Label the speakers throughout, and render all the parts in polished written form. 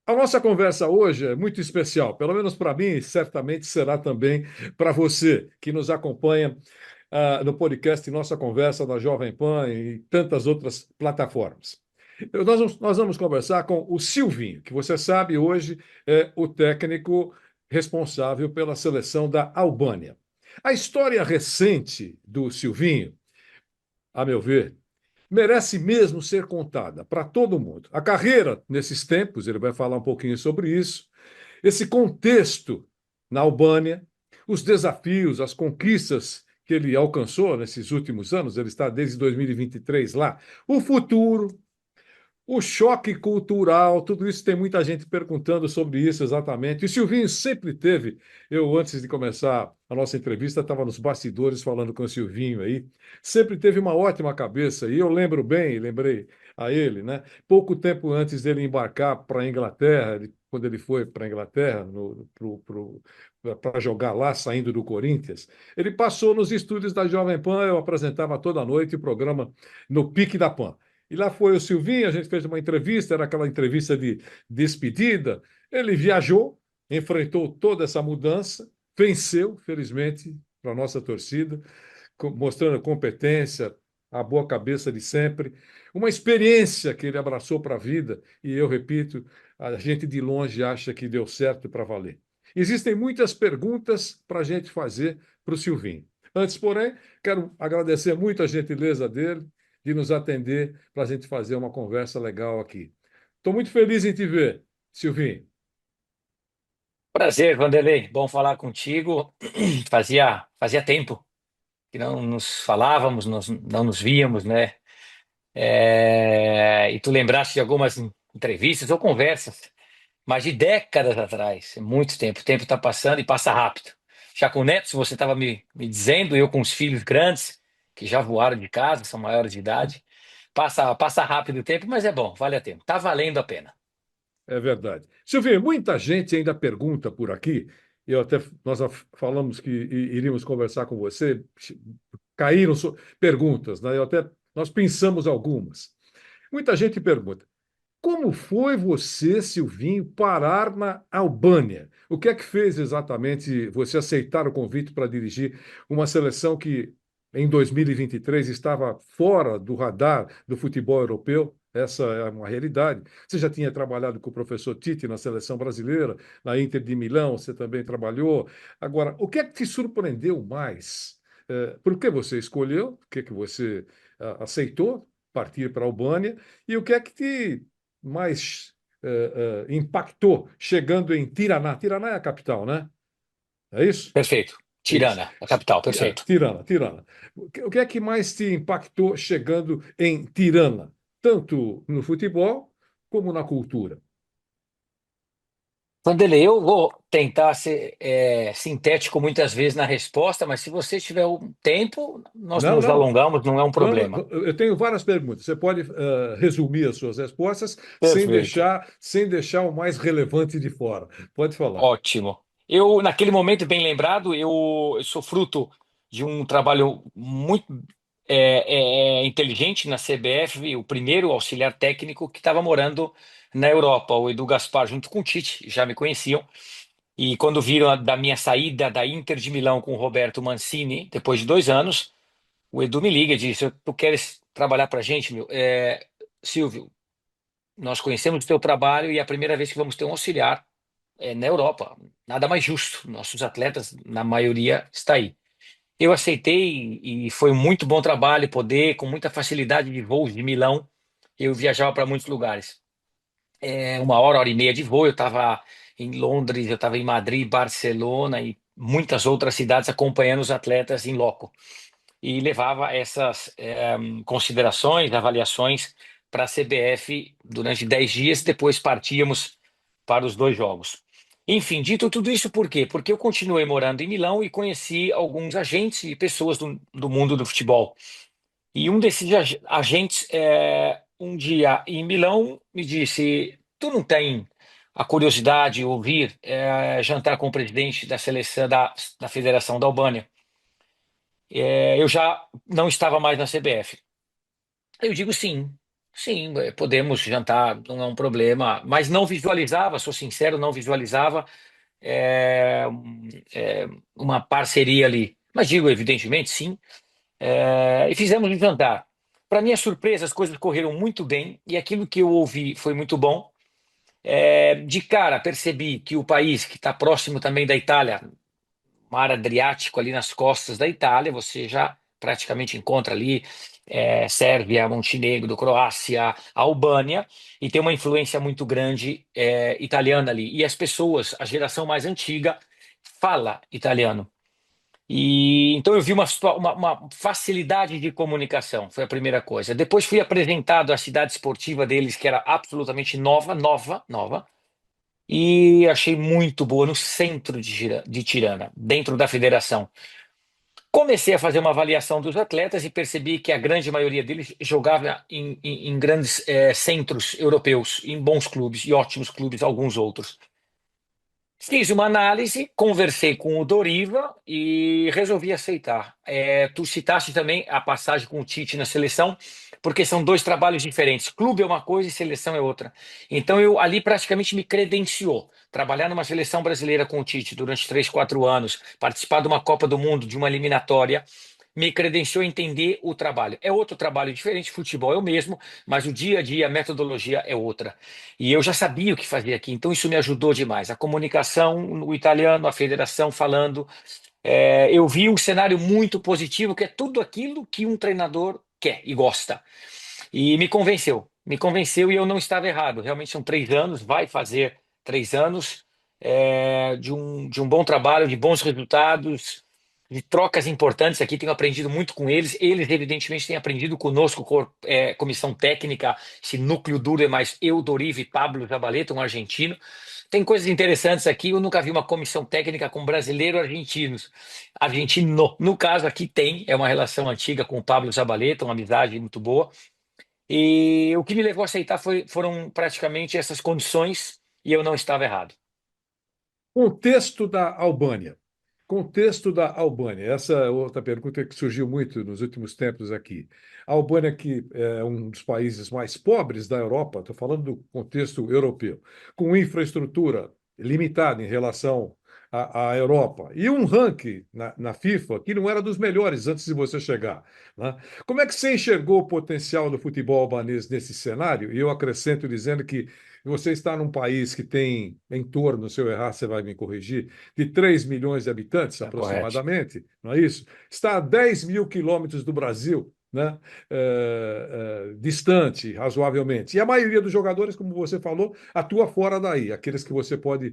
Speaker 1: A nossa conversa hoje é muito especial, pelo menos para mim, e certamente será também para você que nos acompanha no podcast Nossa Conversa da Jovem Pan e tantas outras plataformas. Nós vamos conversar com o Silvinho, que você sabe hoje é o técnico responsável pela seleção da Albânia. A história recente do Silvinho, a meu ver, merece mesmo ser contada para todo mundo. A carreira nesses tempos, ele vai falar um pouquinho sobre isso, esse contexto na Albânia, os desafios, as conquistas que ele alcançou nesses últimos anos, ele está desde 2023 lá, o futuro, o choque cultural, tudo isso tem muita gente perguntando sobre isso exatamente. E o Silvinho sempre teve, eu antes de começar a nossa entrevista, estava nos bastidores falando com o Silvinho aí, sempre teve uma ótima cabeça, e eu lembro bem, lembrei a ele, né? Pouco tempo antes dele embarcar para a Inglaterra, quando ele foi para a Inglaterra para jogar lá, saindo do Corinthians, ele passou nos estúdios da Jovem Pan, eu apresentava toda noite o programa no Pique da Pan. E lá foi o Silvinho, a gente fez uma entrevista, era aquela entrevista de despedida. Ele viajou, enfrentou toda essa mudança, venceu, felizmente, para a nossa torcida, mostrando a competência, a boa cabeça de sempre, uma experiência que ele abraçou para a vida, e eu repito, a gente de longe acha que deu certo para valer. Existem muitas perguntas para a gente fazer para o Silvinho. Antes, porém, quero agradecer muito a gentileza dele de nos atender para a gente fazer uma conversa legal aqui. Estou muito feliz em te ver, Silvinho.
Speaker 2: Prazer, Vanderlei. Bom falar contigo. Fazia tempo que não nos falávamos, não nos víamos, né? E tu lembraste de algumas entrevistas ou conversas, mas de décadas atrás, é muito tempo. O tempo está passando e passa rápido. Já com netos, você estava me dizendo, eu com os filhos grandes, que já voaram de casa, são maiores de idade. Passa rápido o tempo, mas é bom, vale a pena. Tá valendo a pena.
Speaker 1: É verdade. Silvinho, muita gente ainda pergunta por aqui, nós falamos que iríamos conversar com você, caíram perguntas, né? Nós pensamos algumas. Muita gente pergunta: como foi você, Silvinho, parar na Albânia? O que é que fez exatamente você aceitar o convite para dirigir uma seleção que, em 2023, estava fora do radar do futebol europeu? Essa é uma realidade. Você já tinha trabalhado com o professor Tite na seleção brasileira, na Inter de Milão, você também trabalhou. Agora, o que é que te surpreendeu mais? Por que você escolheu? O que é que você aceitou partir para a Albânia? E o que é que te mais impactou chegando em Tiraná? Tiraná é a capital, né? É isso?
Speaker 2: Perfeito.
Speaker 1: Isso.
Speaker 2: Tirana, a capital, perfeito.
Speaker 1: Tirana, Tirana. O que é que mais te impactou chegando em Tirana? Tanto no futebol como na cultura.
Speaker 2: Vanderlei, eu vou tentar ser sintético muitas vezes na resposta, mas se você tiver um tempo, nós
Speaker 1: Não,
Speaker 2: nos
Speaker 1: não.
Speaker 2: alongamos, não é um problema.
Speaker 1: Eu tenho várias perguntas. Você pode resumir as suas respostas
Speaker 2: Perfeito.
Speaker 1: sem deixar o mais relevante de fora. Pode falar.
Speaker 2: Ótimo. Eu, naquele momento, bem lembrado, eu sou fruto de um trabalho muito inteligente na CBF, o primeiro auxiliar técnico que estava morando na Europa, o Edu Gaspar, junto com o Tite, já me conheciam. E quando viram da minha saída da Inter de Milão com o Roberto Mancini, depois de 2 anos, o Edu me liga e disse: Tu queres trabalhar para a gente, meu? Silvio, nós conhecemos o teu trabalho e é a primeira vez que vamos ter um auxiliar na Europa. Nada mais justo. Nossos atletas, na maioria, está aí. Eu aceitei e foi um muito bom trabalho poder, com muita facilidade de voos de Milão, eu viajava para muitos lugares. 1 hora, 1 hora e meia de voo, eu estava em Londres, eu estava em Madrid, Barcelona e muitas outras cidades acompanhando os atletas em loco. E levava essas considerações, avaliações para a CBF durante 10 dias, depois partíamos para os 2 jogos. Enfim, dito tudo isso, por quê? Porque eu continuei morando em Milão e conheci alguns agentes e pessoas do mundo do futebol. E um desses agentes, um dia em Milão, me disse: Tu não tem a curiosidade de ouvir jantar com o presidente da seleção da Federação da Albânia? Eu já não estava mais na CBF. Eu digo sim. Sim, podemos jantar, não é um problema, mas não visualizava, sou sincero, não visualizava uma parceria ali. Mas digo, evidentemente, sim. E fizemos um jantar. Para minha surpresa, as coisas correram muito bem e aquilo que eu ouvi foi muito bom. De cara, percebi que o país, que está próximo também da Itália, Mar Adriático, ali nas costas da Itália, você já praticamente encontra ali Sérvia, Montenegro, Croácia, Albânia, e tem uma influência muito grande italiana ali. E as pessoas, a geração mais antiga, fala italiano. E então eu vi uma facilidade de comunicação, foi a primeira coisa. Depois fui apresentado à cidade esportiva deles, que era absolutamente nova, nova, nova, e achei muito boa no centro de Tirana, dentro da federação. Comecei a fazer uma avaliação dos atletas e percebi que a grande maioria deles jogava em grandes centros europeus, em bons clubes e ótimos clubes, alguns outros. Fiz uma análise, conversei com o Doriva e resolvi aceitar. Tu citaste também a passagem com o Tite na seleção, porque são dois trabalhos diferentes. Clube é uma coisa e seleção é outra. Então eu ali praticamente me credenciou. Trabalhar numa seleção brasileira com o Tite durante 3, 4 anos, participar de uma Copa do Mundo, de uma eliminatória, me credenciou a entender o trabalho. É outro trabalho diferente, futebol é o mesmo, mas o dia a dia, a metodologia é outra. E eu já sabia o que fazer aqui, então isso me ajudou demais. A comunicação, o italiano, a federação falando. Eu vi um cenário muito positivo, que é tudo aquilo que um treinador quer e gosta. E me convenceu e eu não estava errado. Realmente são 3 anos, vai fazer 3 anos de um bom trabalho, de bons resultados, de trocas importantes aqui. Tenho aprendido muito com eles. Eles, evidentemente, têm aprendido conosco, comissão técnica. Esse núcleo duro é mais eu, Doriva e Pablo Zabaleta, um argentino. Tem coisas interessantes aqui. Eu nunca vi uma comissão técnica com brasileiro e argentinos. Argentino, no caso, aqui tem. É uma relação antiga com o Pablo Zabaleta, uma amizade muito boa. E o que me levou a aceitar foram praticamente essas condições e eu não estava errado.
Speaker 1: Contexto da Albânia. Contexto da Albânia. Essa é outra pergunta que surgiu muito nos últimos tempos aqui. A Albânia, que é um dos países mais pobres da Europa, estou falando do contexto europeu, com infraestrutura limitada em relação à Europa, e um ranking na FIFA que não era dos melhores antes de você chegar, né? Como é que você enxergou o potencial do futebol albanês nesse cenário? E eu acrescento dizendo que você está num país que tem em torno, se eu errar, você vai me corrigir, de 3 milhões de habitantes,
Speaker 2: Tá correto.
Speaker 1: aproximadamente, não é isso? Está a 10 mil quilômetros do Brasil, né? Distante, razoavelmente. E a maioria dos jogadores, como você falou, atua fora daí, aqueles que você pode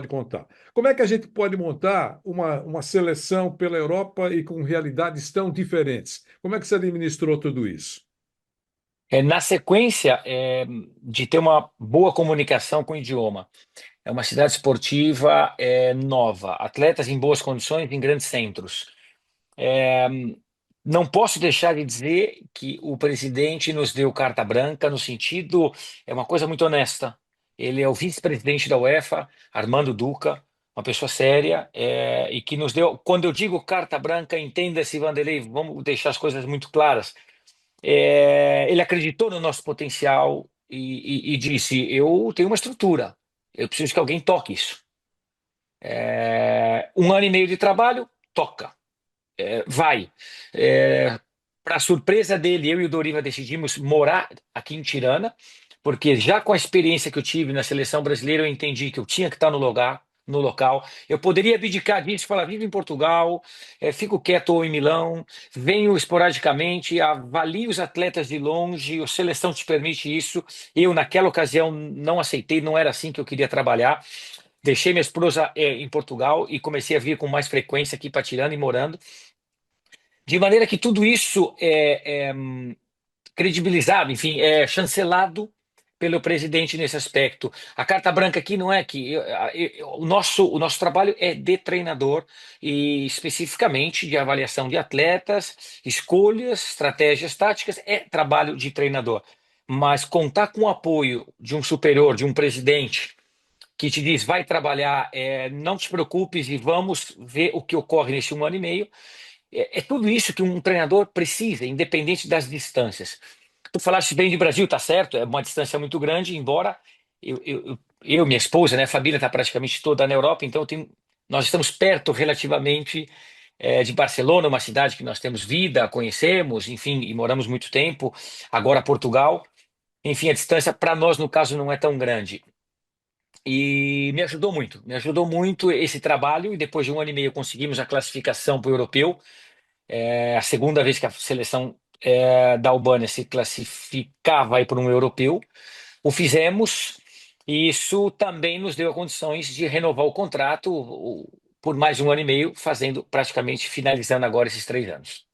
Speaker 1: contar. Como é que a gente pode montar uma seleção pela Europa e com realidades tão diferentes? Como é que você administrou tudo isso?
Speaker 2: Na sequência de ter uma boa comunicação com o idioma, é uma cidade esportiva nova, atletas em boas condições em grandes centros. É, não posso deixar de dizer que o presidente nos deu carta branca no sentido, é uma coisa muito honesta. Ele é o vice-presidente da UEFA, Armando Duca, uma pessoa séria, e que nos deu, quando eu digo carta branca, entenda-se, Vanderlei, vamos deixar as coisas muito claras. Ele acreditou no nosso potencial e disse: Eu tenho uma estrutura, eu preciso que alguém toque isso. 1 ano e meio de trabalho, toca. Vai. Para surpresa dele, eu e o Doriva decidimos morar aqui em Tirana, porque já com a experiência que eu tive na seleção brasileira, eu entendi que eu tinha que estar no lugar, no local. Eu poderia abdicar disso, falar, vivo em Portugal, fico quieto ou em Milão, venho esporadicamente, avalio os atletas de longe, a seleção te permite isso. Eu, naquela ocasião, não aceitei, não era assim que eu queria trabalhar. Deixei minha esposa em Portugal e comecei a vir com mais frequência aqui para Tirana e morando. De maneira que tudo isso é credibilizado, enfim, é chancelado pelo presidente nesse aspecto. A carta branca aqui não é que o nosso trabalho é de treinador e especificamente de avaliação de atletas, escolhas, estratégias táticas, é trabalho de treinador. Mas contar com o apoio de um superior, de um presidente, que te diz, vai trabalhar, não te preocupes e vamos ver o que ocorre nesse 1 ano e meio, tudo isso que um treinador precisa, independente das distâncias. Tu falaste bem de Brasil, tá certo, é uma distância muito grande, embora minha esposa, né, a família está praticamente toda na Europa, então nós estamos perto relativamente de Barcelona, uma cidade que nós temos vida, conhecemos, enfim, e moramos muito tempo. Agora Portugal, enfim, a distância para nós, no caso, não é tão grande. E me ajudou muito esse trabalho, e depois de um ano e meio conseguimos a classificação para o europeu. É a segunda vez que a seleção da Albânia se classificava aí para um europeu. O fizemos, e isso também nos deu condições de renovar o contrato por mais um ano e meio, fazendo praticamente finalizando agora esses 3 anos.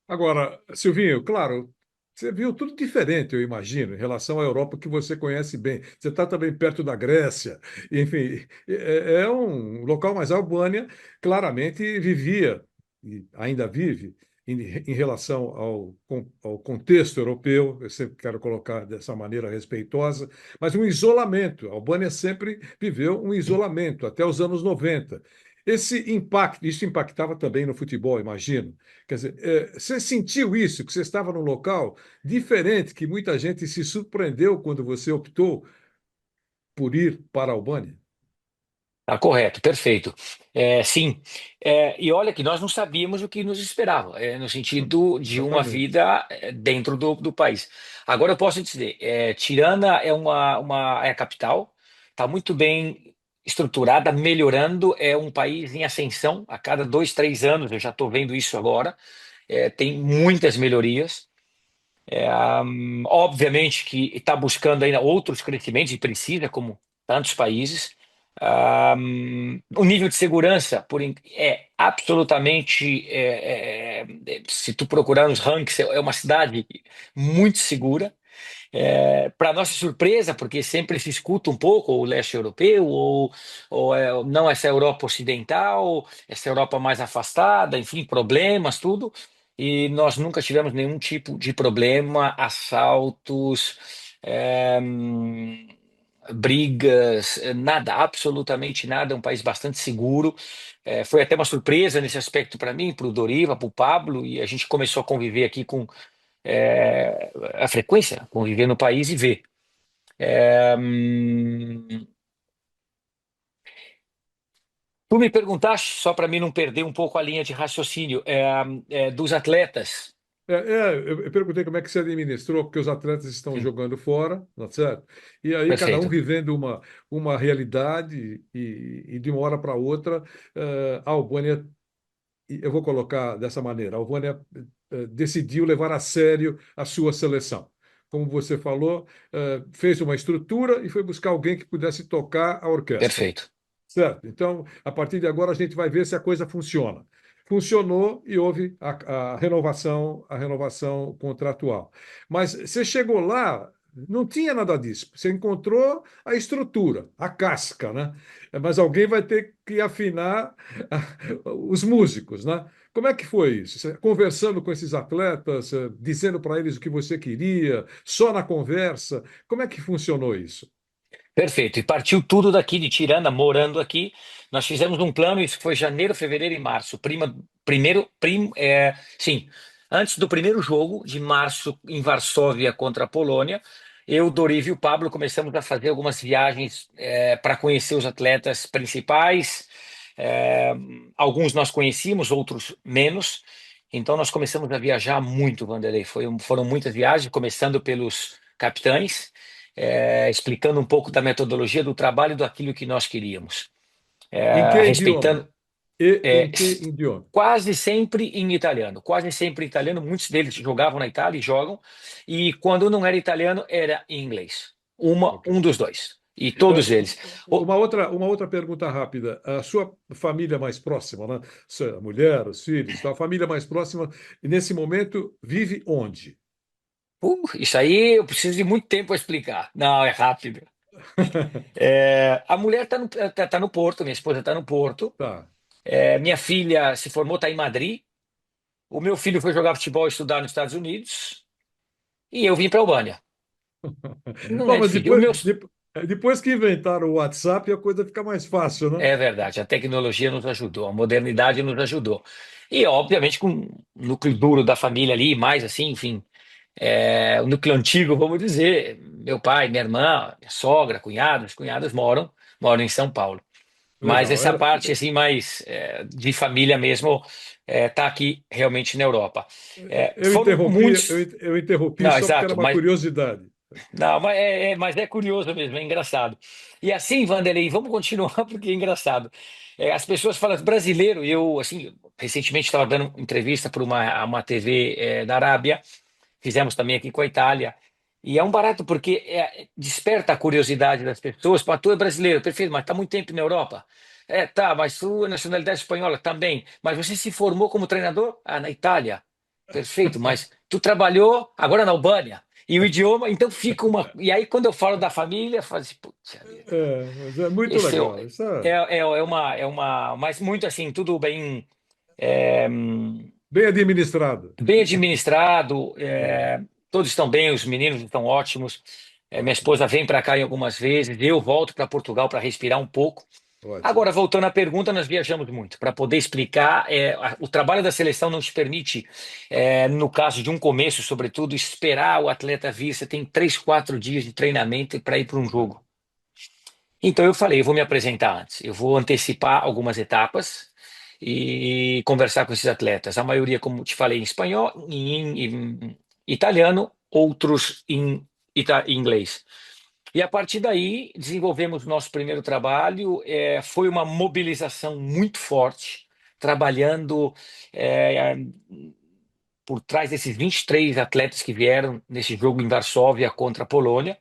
Speaker 1: Agora, Silvinho, claro, você viu tudo diferente, eu imagino, em relação à Europa que você conhece bem. Você está também perto da Grécia, enfim, é um local, mas a Albânia claramente vivia, e ainda vive, em relação ao contexto europeu, eu sempre quero colocar dessa maneira respeitosa, mas um isolamento. A Albânia sempre viveu um isolamento, até os anos 90. Esse impacto, isso impactava também no futebol, imagino. Quer dizer, você sentiu isso, que você estava num local diferente, que muita gente se surpreendeu quando você optou por ir para a Albânia?
Speaker 2: Tá correto, perfeito. Sim, e olha que nós não sabíamos o que nos esperava, no sentido de uma
Speaker 1: Exatamente.
Speaker 2: vida dentro do país. Agora eu posso dizer, Tirana é a capital, está muito bem estruturada, melhorando, é um país em ascensão, a cada 2, 3 anos, eu já estou vendo isso agora, tem muitas melhorias. Obviamente que está buscando ainda outros crescimentos e precisa, como tantos países. O nível de segurança é absolutamente, se tu procurar nos rankings, é uma cidade muito segura. Para nossa surpresa, porque sempre se escuta um pouco o leste europeu, ou não essa Europa ocidental, essa Europa mais afastada, enfim, problemas, tudo. E nós nunca tivemos nenhum tipo de problema, assaltos, brigas, nada, absolutamente nada. É um país bastante seguro. Foi até uma surpresa nesse aspecto para mim, para o Doriva, para o Pablo, e a gente começou a conviver aqui com a frequência, conviver no país e ver. Tu me perguntaste, só para mim não perder um pouco a linha de raciocínio, dos atletas.
Speaker 1: Eu perguntei como é que você administrou, porque os atletas estão
Speaker 2: Sim,
Speaker 1: jogando fora, não é certo? E aí cada um
Speaker 2: perfeito,
Speaker 1: vivendo uma realidade e de uma hora para outra, a Albânia, e eu vou colocar dessa maneira, a Albânia decidiu levar a sério a sua seleção. Como você falou, fez uma estrutura e foi buscar alguém que pudesse tocar a orquestra.
Speaker 2: perfeito.
Speaker 1: Certo. Então, a partir de agora, a gente vai ver se a coisa funciona. Funcionou e houve a renovação contratual. Mas você chegou lá, não tinha nada disso. Você encontrou a estrutura, a casca, né? Mas alguém vai ter que afinar os músicos, né? Como é que foi isso? Você conversando com esses atletas, dizendo para eles o que você queria, só na conversa. Como é que funcionou isso?
Speaker 2: Perfeito. E partiu tudo daqui de Tirana, morando aqui. Nós fizemos um plano, isso foi janeiro, fevereiro e março. Sim, antes do primeiro jogo de março em Varsóvia contra a Polônia, eu, Doriva e o Pablo começamos a fazer algumas viagens para conhecer os atletas principais. É, Alguns nós conhecíamos, outros menos. Então nós começamos a viajar muito, Vanderlei. Foram muitas viagens, começando pelos capitães explicando um pouco da metodologia do trabalho e daquilo que nós queríamos.
Speaker 1: Em que idioma?
Speaker 2: Respeitando
Speaker 1: E
Speaker 2: é,
Speaker 1: em que idioma?
Speaker 2: quase sempre em italiano, quase sempre em italiano, muitos deles jogavam na Itália e jogam, e quando não era italiano, era em inglês.
Speaker 1: Ok.
Speaker 2: Um dos dois. E todos eles. O-
Speaker 1: Uma outra pergunta rápida. A sua família mais próxima, né? Sua mulher, os filhos, tal, a família mais próxima, nesse momento, vive onde?
Speaker 2: isso aí eu preciso de muito tempo para explicar. Não, é rápido. A mulher tá no Porto, minha esposa está no Porto.
Speaker 1: Tá.
Speaker 2: Minha filha se formou, está em Madrid. O meu filho foi jogar futebol e estudar nos Estados Unidos. E eu vim para a Albânia. Não
Speaker 1: Bom,
Speaker 2: é
Speaker 1: mas
Speaker 2: difícil.
Speaker 1: depois que inventaram o WhatsApp, a coisa fica mais fácil, né?
Speaker 2: É verdade, a tecnologia nos ajudou, a modernidade nos ajudou. E, obviamente, com o núcleo duro da família ali, mais assim, enfim, o núcleo antigo, vamos dizer, meu pai, minha irmã, minha sogra, cunhados, cunhadas moram em São Paulo. Mas
Speaker 1: Legal.
Speaker 2: essa parte assim mais de família mesmo tá aqui realmente na Europa.
Speaker 1: Eu
Speaker 2: Foram
Speaker 1: interrompi,
Speaker 2: muitos.
Speaker 1: eu interrompi
Speaker 2: Não,
Speaker 1: só porque era
Speaker 2: exato,
Speaker 1: uma
Speaker 2: mas
Speaker 1: curiosidade.
Speaker 2: não, mas é curioso mesmo, é engraçado. E assim, Vanderlei, vamos continuar porque é engraçado. As pessoas falam brasileiro. Eu assim recentemente estava dando entrevista para uma TV da Arábia. Fizemos também aqui com a Itália. E é um barato porque desperta a curiosidade das pessoas. Pô, tu é brasileiro, perfeito, mas está muito tempo na Europa. Tá, mas tu é nacionalidade espanhola também. Mas você se formou como treinador? Ah, na Itália. Perfeito, mas tu trabalhou agora na Albânia. E o idioma, então fica uma. E aí, quando eu falo da família, eu falo assim, putz, vida.
Speaker 1: Mas é muito
Speaker 2: Esse
Speaker 1: legal. Isso
Speaker 2: mas muito assim, tudo bem. é,
Speaker 1: bem administrado.
Speaker 2: Bem administrado, todos estão bem, os meninos estão ótimos. Minha esposa vem para cá em algumas vezes, eu volto para Portugal para respirar um pouco.
Speaker 1: Ótimo.
Speaker 2: Agora, voltando à pergunta, nós viajamos muito para poder explicar. O trabalho da seleção não te permite, no caso de um começo, sobretudo, esperar o atleta vir. Você tem 3, 4 dias de treinamento para ir para um
Speaker 1: É.
Speaker 2: jogo. Então eu falei, eu vou me apresentar antes, eu vou antecipar algumas etapas e conversar com esses atletas. A maioria, como te falei, em espanhol, em italiano, outros em inglês. E a partir daí desenvolvemos nosso primeiro trabalho. Foi uma mobilização muito forte, trabalhando é, por trás desses 23 atletas que vieram nesse jogo em Varsóvia contra a Polônia.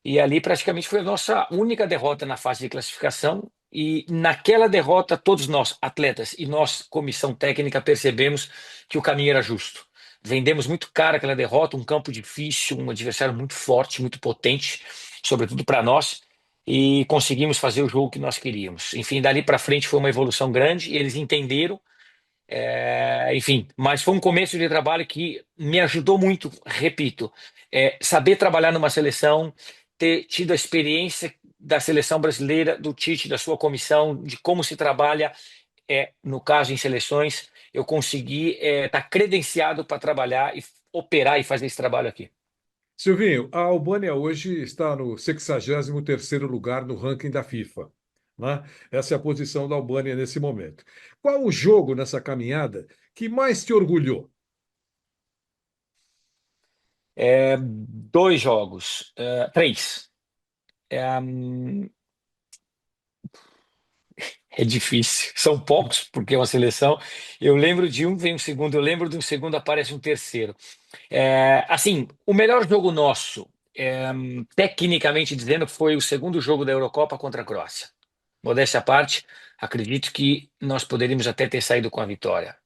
Speaker 2: E ali praticamente foi a nossa única derrota na fase de classificação. E naquela derrota, todos nós, atletas e nós, comissão técnica, percebemos que o caminho era justo. Vendemos muito caro aquela derrota, um campo difícil, um adversário muito forte, muito potente, sobretudo para nós, e conseguimos fazer o jogo que nós queríamos. Enfim, dali para frente foi uma evolução grande, e eles entenderam. Enfim, mas foi um começo de trabalho que me ajudou muito, repito, saber trabalhar numa seleção, ter tido a experiência da seleção brasileira, do Tite, da sua comissão, de como se trabalha, no caso em seleções, eu consegui estar credenciado para trabalhar e operar e fazer esse trabalho aqui.
Speaker 1: Silvinho, a Albânia hoje está no 63º lugar no ranking da FIFA, né? Essa é a posição da Albânia nesse momento. Qual o jogo nessa caminhada que mais te orgulhou?
Speaker 2: Dois jogos, três. É difícil, são poucos, porque é uma seleção. Eu lembro de um, vem um segundo, eu lembro de um segundo, aparece um terceiro. Assim, o melhor jogo nosso, tecnicamente dizendo, foi o segundo jogo da Eurocopa contra a Croácia. Modéstia à parte, acredito que nós poderíamos até ter saído com a vitória.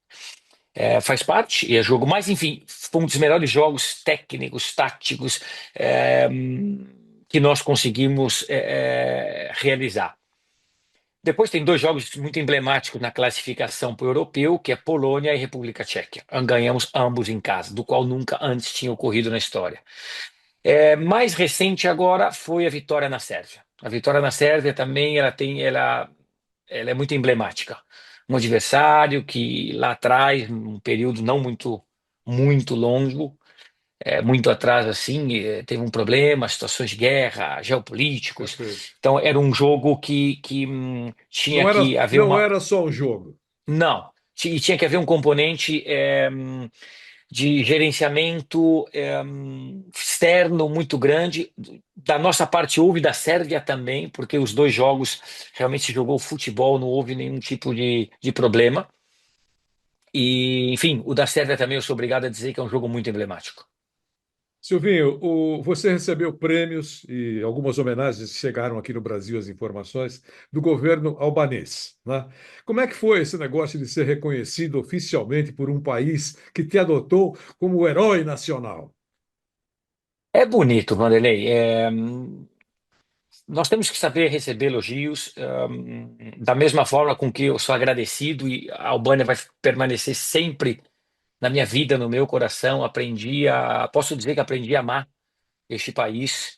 Speaker 2: Faz parte, e é jogo, mas enfim, foi um dos melhores jogos técnicos, táticos, é, que nós conseguimos realizar. Depois tem dois jogos muito emblemáticos na classificação para o europeu, que é Polônia e República Tcheca. Ganhamos ambos em casa, do qual nunca antes tinha ocorrido na história. Mais recente agora foi a vitória na Sérvia. A vitória na Sérvia também ela é muito emblemática. Um adversário que lá atrás, num período não muito longo, muito atrás assim, teve um problema, situações de guerra, geopolíticos.
Speaker 1: Perfeito.
Speaker 2: Então era um jogo que tinha que haver
Speaker 1: Não
Speaker 2: uma.
Speaker 1: era só um jogo.
Speaker 2: Não, tinha que haver um componente de gerenciamento externo muito grande. Da nossa parte houve, da Sérvia também, porque os dois jogos realmente se jogou futebol, não houve nenhum tipo de problema. E, enfim, o da Sérvia também eu sou obrigado a dizer que é um jogo muito emblemático.
Speaker 1: Silvinho, você recebeu prêmios e algumas homenagens chegaram aqui no Brasil, as informações, do governo albanês, né? Como é que foi esse negócio de ser reconhecido oficialmente por um país que te adotou como herói nacional?
Speaker 2: É bonito, Vanderlei. Nós temos que saber receber elogios, da mesma forma com que eu sou agradecido, e a Albânia vai permanecer sempre na minha vida, no meu coração. Posso dizer que aprendi a amar este país.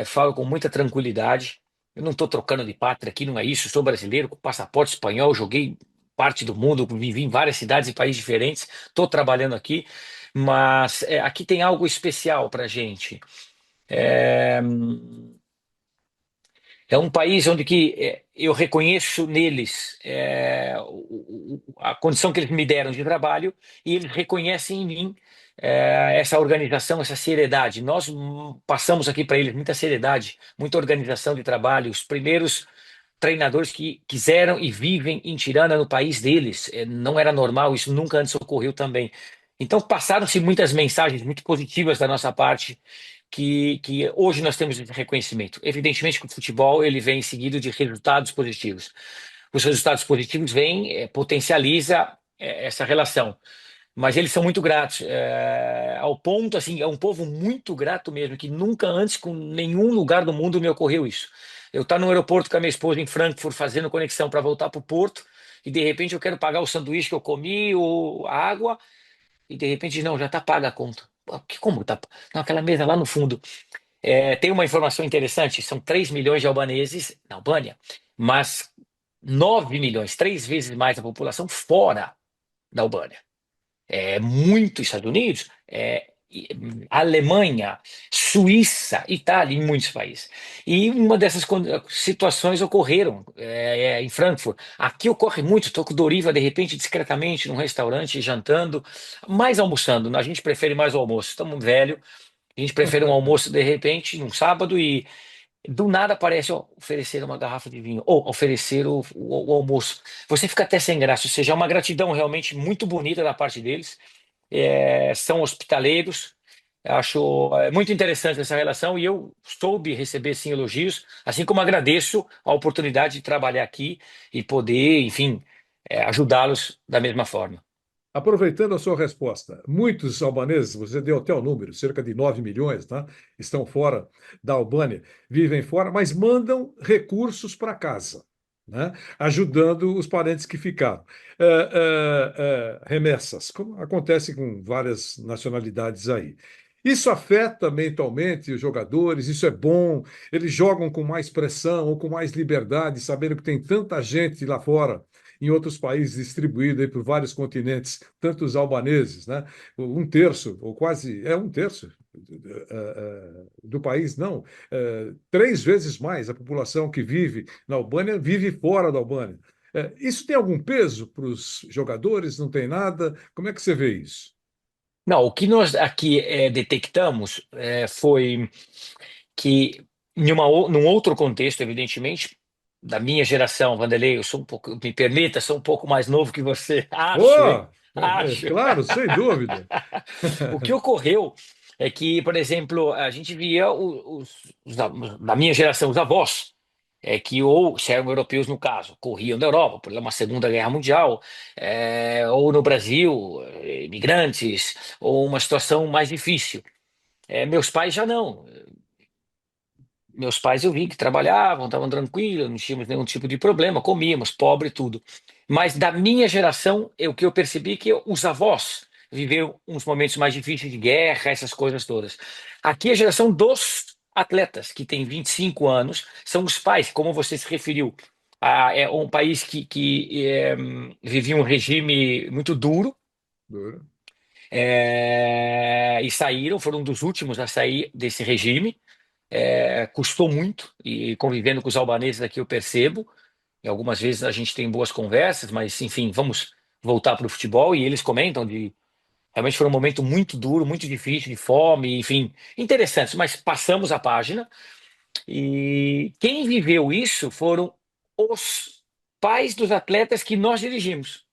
Speaker 2: Falo com muita tranquilidade. Eu não estou trocando de pátria aqui, não é isso. Sou brasileiro com passaporte espanhol, joguei parte do mundo, vivi em várias cidades e países diferentes. Estou trabalhando aqui, Mas aqui tem algo especial para a gente. É, é um país onde eu reconheço neles a condição que eles me deram de trabalho e eles reconhecem em mim essa organização, essa seriedade. Nós passamos aqui para eles muita seriedade, muita organização de trabalho. Os primeiros treinadores que quiseram e vivem em Tirana no país deles. Não era normal, isso nunca antes ocorreu também. Então passaram-se muitas mensagens muito positivas da nossa parte que hoje nós temos esse reconhecimento. Evidentemente que o futebol ele vem seguido de resultados positivos. Os resultados positivos vêm, potencializa essa relação. Mas eles são muito gratos, ao ponto, assim, é um povo muito grato mesmo, que nunca antes, com nenhum lugar do mundo, me ocorreu isso. Eu estou no aeroporto com a minha esposa em Frankfurt, fazendo conexão para voltar para o Porto, e de repente eu quero pagar o sanduíche que eu comi, ou a água, e de repente, não, já está paga a conta. Pô, como tá? Não, aquela mesa lá no fundo. Tem uma informação interessante: são 3 milhões de albaneses na Albânia, mas 9 milhões, 3 vezes mais a população fora da Albânia. Muito Estados Unidos, Alemanha, Suíça, Itália, em muitos países. E uma dessas situações ocorreram em Frankfurt. Aqui ocorre muito, estou com o Doriva, de repente, discretamente, num restaurante, jantando, mais almoçando. A gente prefere mais o almoço, estamos velho, a gente prefere um almoço, de repente, num sábado, e do nada aparece, ó, oferecer uma garrafa de vinho, ou oferecer o almoço. Você fica até sem graça, ou seja, é uma gratidão realmente muito bonita da parte deles. São hospitaleiros. Acho muito interessante essa relação e eu soube receber sim elogios, assim como agradeço a oportunidade de trabalhar aqui e poder, enfim, ajudá-los da mesma forma.
Speaker 1: Aproveitando a sua resposta, muitos albaneses, você deu até o número, cerca de 9 milhões, tá? Estão fora da Albânia, vivem fora, mas mandam recursos para casa, né? Ajudando os parentes que ficaram. Remessas, como acontece com várias nacionalidades aí. Isso afeta mentalmente os jogadores, isso é bom, eles jogam com mais pressão ou com mais liberdade, sabendo que tem tanta gente lá fora em outros países, distribuído aí por vários continentes, tanto os albaneses, né? Um terço, ou quase, um terço do país, não, 3 vezes mais a população que vive na Albânia vive fora da Albânia. Isso tem algum peso para os jogadores? Não tem nada? Como é que você vê isso?
Speaker 2: Não, o que nós aqui detectamos foi que, num outro contexto, evidentemente, da minha geração, Vanderlei, eu sou um pouco, me permita, sou um pouco mais novo que você, acho, hein?
Speaker 1: Oh,
Speaker 2: Acho.
Speaker 1: claro, sem dúvida.
Speaker 2: O que ocorreu é que, por exemplo, a gente via da minha geração, os avós, que ou, se eram europeus no caso, corriam da Europa por uma Segunda Guerra Mundial, ou no Brasil, imigrantes, ou uma situação mais difícil. Meus pais já não. Meus pais eu vi que trabalhavam, estavam tranquilos, não tínhamos nenhum tipo de problema, comíamos, pobre, tudo. Mas da minha geração, o que eu percebi é que os avós viveram uns momentos mais difíceis de guerra, essas coisas todas. Aqui a geração dos atletas, que tem 25 anos, são os pais, como você se referiu. É um país que vivia um regime muito duro, e saíram, foram um dos últimos a sair desse regime. Custou muito, e convivendo com os albaneses aqui eu percebo, e algumas vezes a gente tem boas conversas, mas enfim, vamos voltar para o futebol, e eles comentam de realmente foi um momento muito duro, muito difícil, de fome, enfim, interessante, mas passamos a página, e quem viveu isso foram os pais dos atletas que nós dirigimos.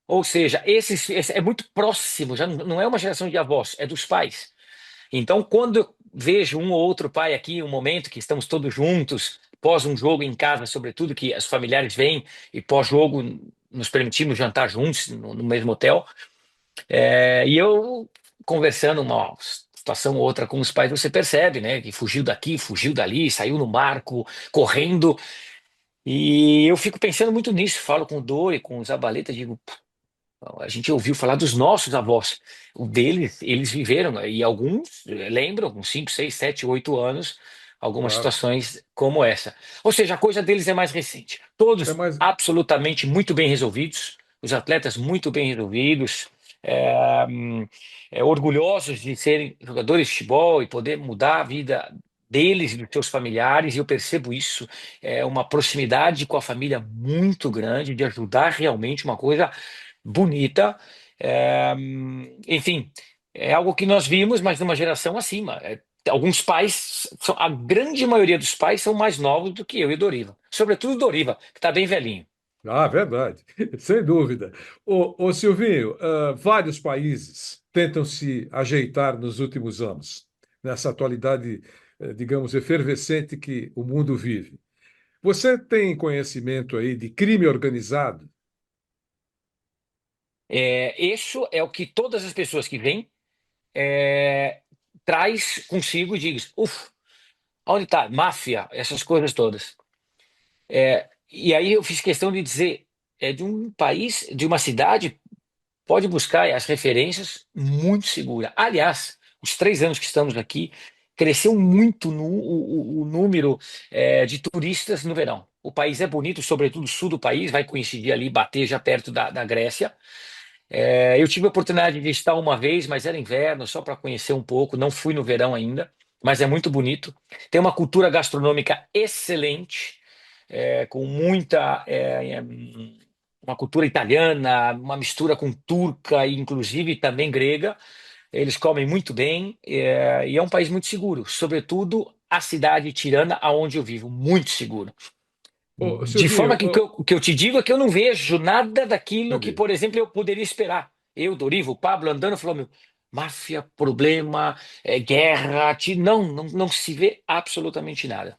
Speaker 2: Ou seja, esse é muito próximo, já não é uma geração de avós, é dos pais. Então, quando eu vejo um ou outro pai aqui, um momento que estamos todos juntos, pós um jogo em casa, sobretudo, que os familiares vêm e pós-jogo nos permitimos jantar juntos no mesmo hotel, e eu conversando uma situação ou outra com os pais, você percebe, né, que fugiu daqui, fugiu dali, saiu no barco, correndo, e eu fico pensando muito nisso, falo com o Dori, com o Zabaleta, digo, a gente ouviu falar dos nossos avós. O deles, eles viveram, né, e alguns lembram, com 5, 6, 7, 8 anos, algumas
Speaker 1: Claro.
Speaker 2: situações como essa. Ou seja, a coisa deles é mais recente.
Speaker 1: É
Speaker 2: Todos
Speaker 1: mais,
Speaker 2: absolutamente muito bem resolvidos, os atletas muito bem resolvidos. hum, orgulhosos de serem jogadores de futebol e poder mudar a vida deles e dos seus familiares, e eu percebo isso, é uma proximidade com a família muito grande, de ajudar realmente uma coisa bonita. Enfim, é algo que nós vimos, mas numa geração acima. Alguns pais, a grande maioria dos pais são mais novos do que eu e Doriva, sobretudo Doriva, que está bem velhinho.
Speaker 1: Ah, verdade, sem dúvida. Ô Silvinho, vários países tentam se ajeitar nos últimos anos, nessa atualidade, digamos, efervescente que o mundo vive. Você tem conhecimento aí de crime organizado?
Speaker 2: Isso é o que todas as pessoas que vêm é, traz consigo e diz, uff, onde está? Máfia, essas coisas todas. E aí eu fiz questão de dizer, é de um país, de uma cidade, pode buscar as referências, muito segura. Aliás, os 3 anos que estamos aqui, cresceu muito o número de turistas no verão. O país é bonito, sobretudo o sul do país, vai coincidir ali, bater já perto da Grécia. Eu tive a oportunidade de estar uma vez, mas era inverno, só para conhecer um pouco. Não fui no verão ainda, mas é muito bonito. Tem uma cultura gastronômica excelente, com muita, uma cultura italiana, uma mistura com turca e inclusive também grega. Eles comem muito bem, e é um país muito seguro, sobretudo a cidade de Tirana, aonde eu vivo, muito seguro.
Speaker 1: Ô,
Speaker 2: De forma
Speaker 1: Silvinho,
Speaker 2: que o que eu te digo é que eu não vejo nada daquilo que,
Speaker 1: entendi.
Speaker 2: por exemplo, eu poderia esperar. Eu, Dorival, o Pablo andando, falou, meu, máfia, problema, guerra, não se vê absolutamente nada.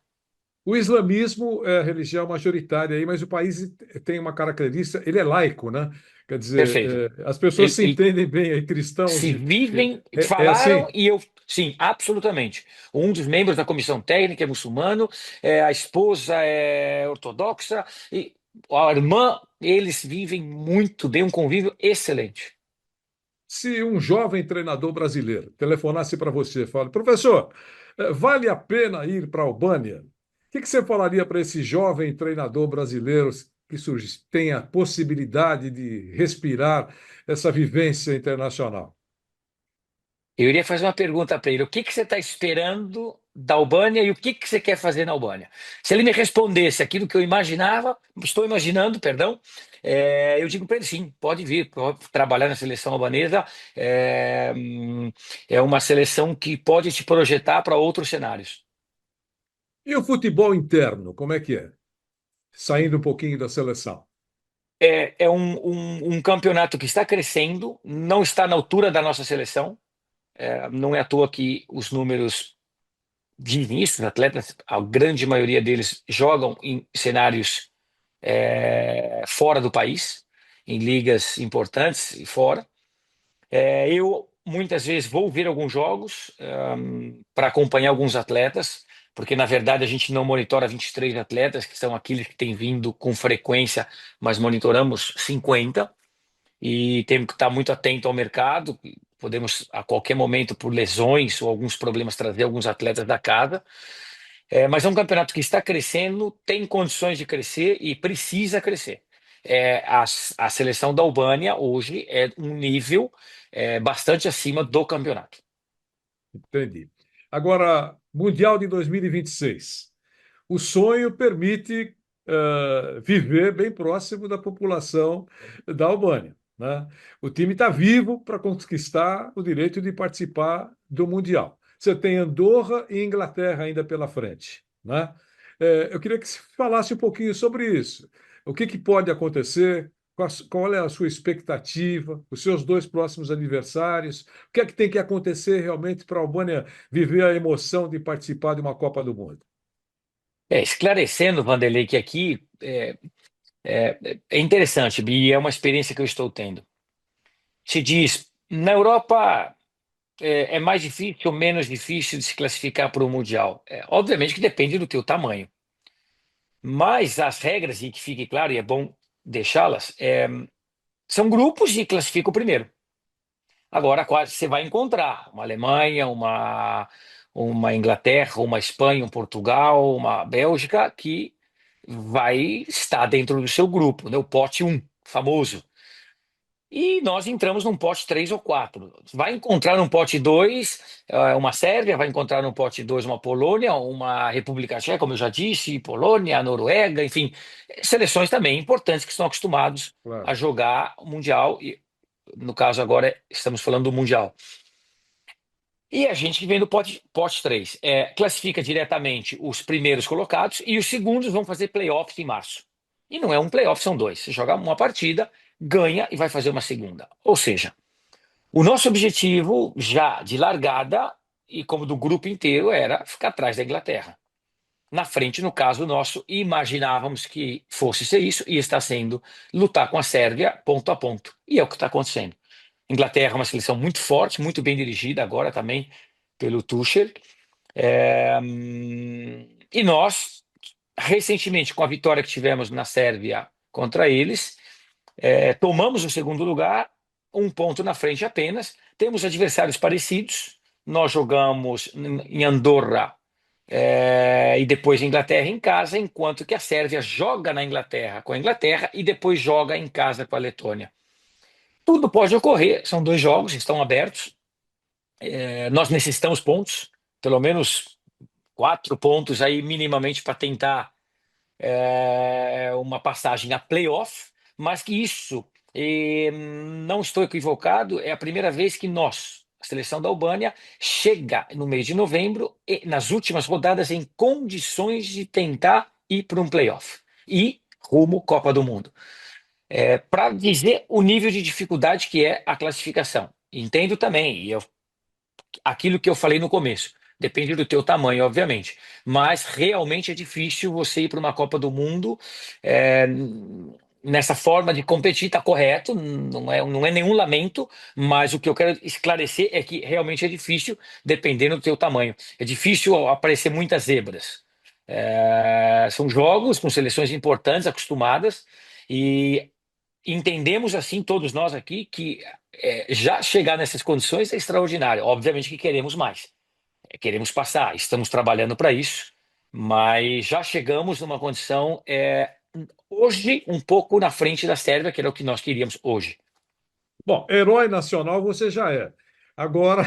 Speaker 1: O islamismo é a religião majoritária aí, mas o país tem uma característica, ele é laico, né? Quer
Speaker 2: Perfeito.
Speaker 1: dizer, as pessoas se
Speaker 2: Ele
Speaker 1: entendem bem aí, cristãos
Speaker 2: se vivem,
Speaker 1: é
Speaker 2: falaram
Speaker 1: assim.
Speaker 2: e eu, sim, absolutamente. Um dos membros da comissão técnica é muçulmano, a esposa é ortodoxa, e a irmã, eles vivem muito bem, um convívio excelente.
Speaker 1: Se um jovem treinador brasileiro telefonasse para você e fala, professor, vale a pena ir para a Albânia? O que você falaria para esse jovem treinador brasileiro que surge, tem a possibilidade de respirar essa vivência internacional?
Speaker 2: Eu iria fazer uma pergunta para ele: o que que você está esperando da Albânia e o que que você quer fazer na Albânia? Se ele me respondesse aquilo que eu imaginava, estou imaginando, perdão, eu digo para ele: sim, pode vir, pode trabalhar na seleção albanesa. É uma seleção que pode te projetar para outros cenários.
Speaker 1: E o futebol interno, como é que é? Saindo um pouquinho da seleção.
Speaker 2: É um campeonato que está crescendo, não está na altura da nossa seleção. Não é à toa que os números dizem isso, os atletas, a grande maioria deles jogam em cenários fora do país, em ligas importantes e fora. Eu muitas vezes vou ver alguns jogos para acompanhar alguns atletas, porque na verdade a gente não monitora 23 atletas, que são aqueles que têm vindo com frequência, mas monitoramos 50 e temos que estar muito atento ao mercado. Podemos a qualquer momento, por lesões ou alguns problemas, trazer alguns atletas da casa. Mas é um campeonato que está crescendo, tem condições de crescer e precisa crescer. A seleção da Albânia hoje é um nível bastante acima do campeonato.
Speaker 1: Entendi. Agora, Mundial de 2026. O sonho permite viver bem próximo da população da Albânia, né? O time está vivo para conquistar o direito de participar do Mundial. Você tem Andorra e Inglaterra ainda pela frente, né? Eu queria que você falasse um pouquinho sobre isso. O que pode acontecer? Qual é a sua expectativa? Os seus dois próximos aniversários? O que é que tem que acontecer realmente para a Albânia viver a emoção de participar de uma Copa do Mundo?
Speaker 2: Esclarecendo, Vanderlei, que aqui é interessante, e é uma experiência que eu estou tendo. Se diz, na Europa é mais difícil ou menos difícil de se classificar para o Mundial? Obviamente que depende do teu tamanho. Mas as regras, e que fique claro, e é bom deixá-las, são grupos e classifica o primeiro. Agora, quase você vai encontrar uma Alemanha, uma Inglaterra, uma Espanha, um Portugal, uma Bélgica, que vai estar dentro do seu grupo, né? O pote um famoso. E nós entramos num pote 3 ou 4. Vai encontrar num pote 2 uma Sérvia, vai encontrar no pote 2 uma Polônia, uma República Tcheca, como eu já disse, Polônia, Noruega, enfim, seleções também importantes que estão acostumados a
Speaker 1: Claro.
Speaker 2: jogar o Mundial. E, no caso, agora estamos falando do Mundial. E a gente que vem do pote 3 classifica diretamente os primeiros colocados e os segundos vão fazer playoffs em março. E não é um playoff, são dois. Você joga uma partida, ganha e vai fazer uma segunda. Ou seja, o nosso objetivo já de largada, e como do grupo inteiro, era ficar atrás da Inglaterra. Na frente, no caso nosso, imaginávamos que fosse ser isso, e está sendo lutar com a Sérvia ponto a ponto. E é o que está acontecendo. Inglaterra é uma seleção muito forte, muito bem dirigida agora também pelo Tuchel. E nós, recentemente, com a vitória que tivemos na Sérvia contra eles, tomamos o segundo lugar, um ponto na frente apenas. Temos adversários parecidos. Nós jogamos em Andorra, e depois Inglaterra em casa, enquanto que a Sérvia joga na Inglaterra com a Inglaterra e depois joga em casa com a Letônia. Tudo pode ocorrer, são dois jogos, estão abertos. Nós necessitamos pontos, pelo menos 4 pontos aí minimamente para tentar uma passagem a playoff, mas que isso, não estou equivocado, é a primeira vez que nós, a seleção da Albânia, chega no mês de novembro, e, nas últimas rodadas, em condições de tentar ir para um playoff e rumo Copa do Mundo. Para dizer o nível de dificuldade que é a classificação. Entendo também, aquilo que eu falei no começo. Depende do teu tamanho, obviamente. Mas realmente é difícil você ir para uma Copa do Mundo é, nessa forma de competir, está correto, não é nenhum lamento, mas o que eu quero esclarecer é que realmente é difícil, dependendo do teu tamanho. É difícil aparecer muitas zebras. São jogos com seleções importantes, acostumadas, e entendemos assim, todos nós aqui, que já chegar nessas condições é extraordinário. Obviamente que queremos mais, queremos passar, estamos trabalhando para isso, mas já chegamos numa condição hoje um pouco na frente da Sérvia, que era o que nós queríamos hoje.
Speaker 1: Bom, herói nacional você já é. Agora,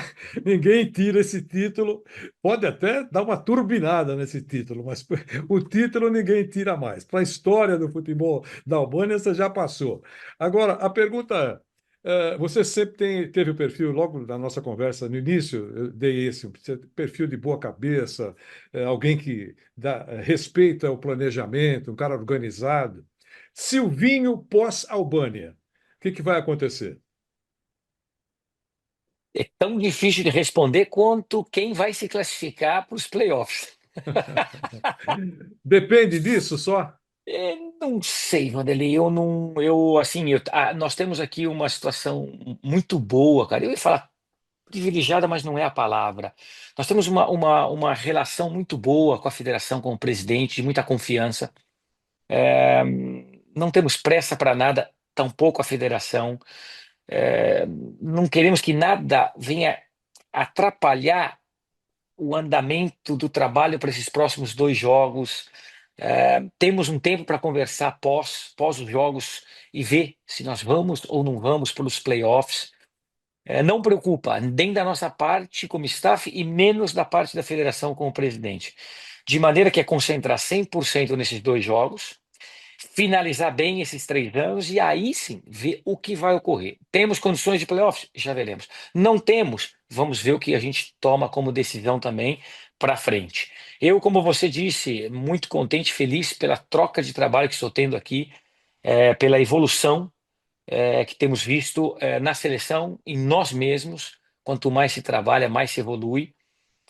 Speaker 1: ninguém tira esse título. Pode até dar uma turbinada nesse título, mas o título ninguém tira mais. Para a história do futebol da Albânia, você já passou. Agora, a pergunta é: você sempre teve o perfil, logo na nossa conversa no início, eu dei esse perfil de boa cabeça, alguém que respeita o planejamento, um cara organizado. Silvinho pós-Albânia, o que vai acontecer?
Speaker 2: É tão difícil de responder quanto quem vai se classificar para os playoffs.
Speaker 1: Depende disso só?
Speaker 2: Não sei, Vanderlei, eu não, eu assim, nós temos aqui uma situação muito boa, cara. Eu ia falar privilegiada, mas não é a palavra. Nós temos uma relação muito boa com a federação, com o presidente, de muita confiança. É, não temos pressa para nada, tampouco a federação. É, não queremos que nada venha atrapalhar o andamento do trabalho para esses próximos dois jogos. Temos um tempo para conversar pós os jogos e ver se nós vamos ou não vamos para os playoffs. Não preocupa, nem da nossa parte como staff e menos da parte da federação como presidente. De maneira que é concentrar 100% nesses dois jogos, finalizar bem esses 3 anos e aí sim ver o que vai ocorrer. Temos condições de playoffs? Já veremos. Não temos? Vamos ver o que a gente toma como decisão também para frente. Eu, como você disse, muito contente, feliz pela troca de trabalho que estou tendo aqui, pela evolução que temos visto na seleção, em nós mesmos. Quanto mais se trabalha, mais se evolui.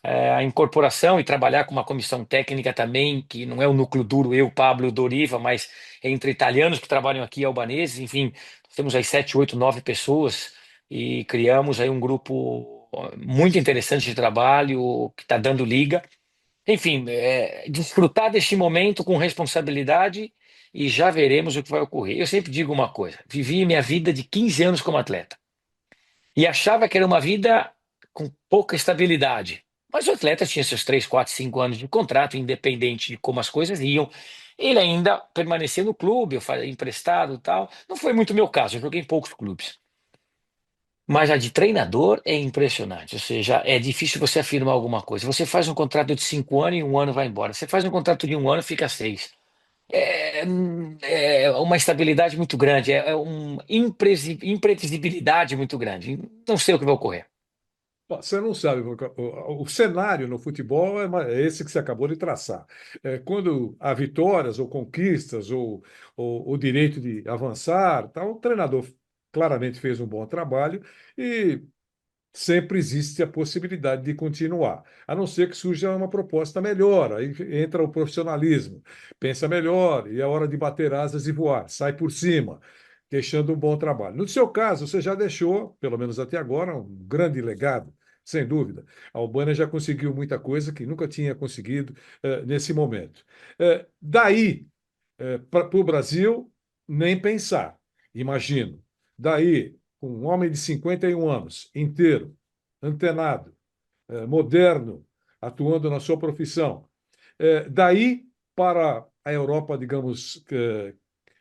Speaker 2: A incorporação e trabalhar com uma comissão técnica também, que não é o núcleo duro, eu, Pablo, Doriva, mas é entre italianos que trabalham aqui, albaneses, enfim, temos aí 7, 8, 9 pessoas e criamos aí um grupo muito interessante de trabalho que está dando liga. Enfim, desfrutar deste momento com responsabilidade e já veremos o que vai ocorrer. Eu sempre digo uma coisa: vivi minha vida de 15 anos como atleta e achava que era uma vida com pouca estabilidade. Mas o atleta tinha seus 3, 4, 5 anos de contrato, independente de como as coisas iam. Ele ainda permanecia no clube, eu falei, emprestado e tal. Não foi muito meu caso, eu joguei em poucos clubes. Mas a de treinador é impressionante. Ou seja, é difícil você afirmar alguma coisa. Você faz um contrato de 5 anos e um ano vai embora. Você faz um contrato de um ano, fica 6. É uma estabilidade muito grande, é uma imprevisibilidade muito grande. Não sei o que vai ocorrer.
Speaker 1: Você não sabe, o cenário no futebol é esse que você acabou de traçar. Quando há vitórias ou conquistas ou o direito de avançar, tal, o treinador claramente fez um bom trabalho e sempre existe a possibilidade de continuar, a não ser que surja uma proposta melhor. Aí entra o profissionalismo, pensa melhor e é hora de bater asas e voar, sai por cima, deixando um bom trabalho. No seu caso, você já deixou, pelo menos até agora, um grande legado, sem dúvida. A Albânia já conseguiu muita coisa que nunca tinha conseguido nesse momento. Daí para o Brasil, nem pensar, imagino. Daí, um homem de 51 anos, inteiro, antenado, moderno, atuando na sua profissão. Daí para a Europa, digamos,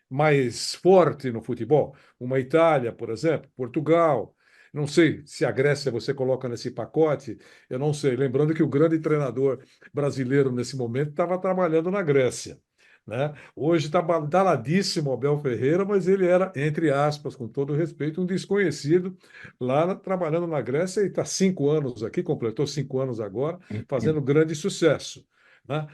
Speaker 1: mais forte no futebol, uma Itália, por exemplo, Portugal. Não sei se a Grécia você coloca nesse pacote, eu não sei. Lembrando que o grande treinador brasileiro nesse momento estava trabalhando na Grécia. Né? Hoje está badaladíssimo o Abel Ferreira, mas ele era, entre aspas, com todo respeito, um desconhecido trabalhando na Grécia e está 5 anos aqui, completou 5 anos agora, fazendo grande sucesso. Né?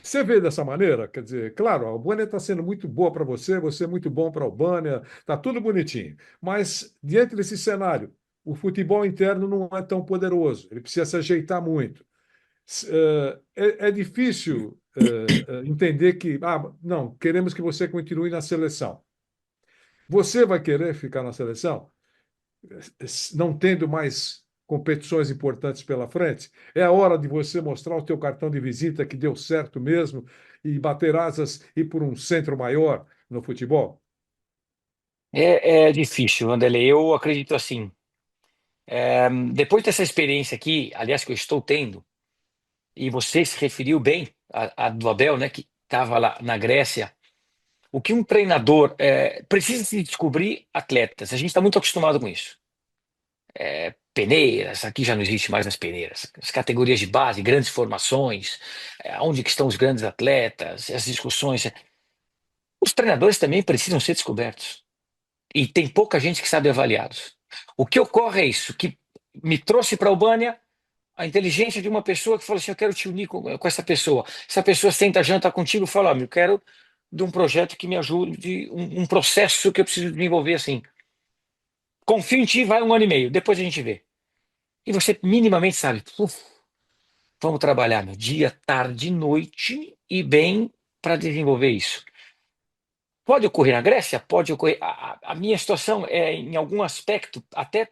Speaker 1: Você vê dessa maneira? Quer dizer, claro, a Albânia está sendo muito boa para você, você é muito bom para a Albânia, está tudo bonitinho. Mas, diante desse cenário, o futebol interno não é tão poderoso, ele precisa se ajeitar muito. É difícil entender que, não, queremos que você continue na seleção. Você vai querer ficar na seleção? Não tendo mais competições importantes pela frente, é a hora de você mostrar o teu cartão de visita que deu certo mesmo e bater asas e ir por um centro maior no futebol.
Speaker 2: É difícil, Wanderlei. Eu acredito assim. Depois dessa experiência aqui, aliás, que eu estou tendo, e você se referiu bem a do Abel, né, que estava lá na Grécia. O que um treinador precisa se descobrir atletas. A gente está muito acostumado com isso. Peneiras, aqui já não existe mais as peneiras. As categorias de base, grandes formações, onde que estão os grandes atletas, as discussões. Os treinadores também precisam ser descobertos. E tem pouca gente que sabe avaliá-los. O que ocorre é isso, que me trouxe para a Albânia a inteligência de uma pessoa que falou assim: eu quero te unir com essa pessoa. Essa pessoa senta, janta contigo e fala: eu quero de um projeto que me ajude, um processo que eu preciso desenvolver assim. Confio em ti, vai 1 ano e meio, depois a gente vê. E você minimamente sabe: "Uf, vamos trabalhar meu dia, tarde, noite e bem para desenvolver isso." Pode ocorrer na Grécia? Pode ocorrer. A minha situação é, em algum aspecto, até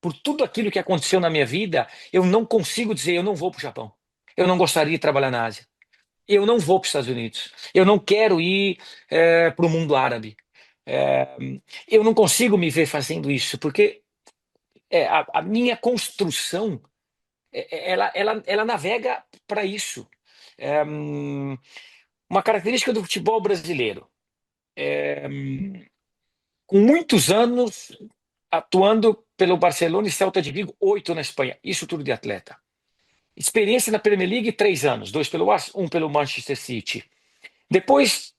Speaker 2: por tudo aquilo que aconteceu na minha vida, eu não consigo dizer: eu não vou para o Japão. Eu não gostaria de trabalhar na Ásia. Eu não vou para os Estados Unidos. Eu não quero ir para o mundo árabe. É, eu não consigo me ver fazendo isso, porque a minha construção, ela navega para isso. Uma característica do futebol brasileiro, com muitos anos atuando pelo Barcelona e Celta de Vigo, 8 na Espanha, isso tudo de atleta. Experiência na Premier League, 3 anos, 2 pelo Arsenal, 1 pelo Manchester City. Depois,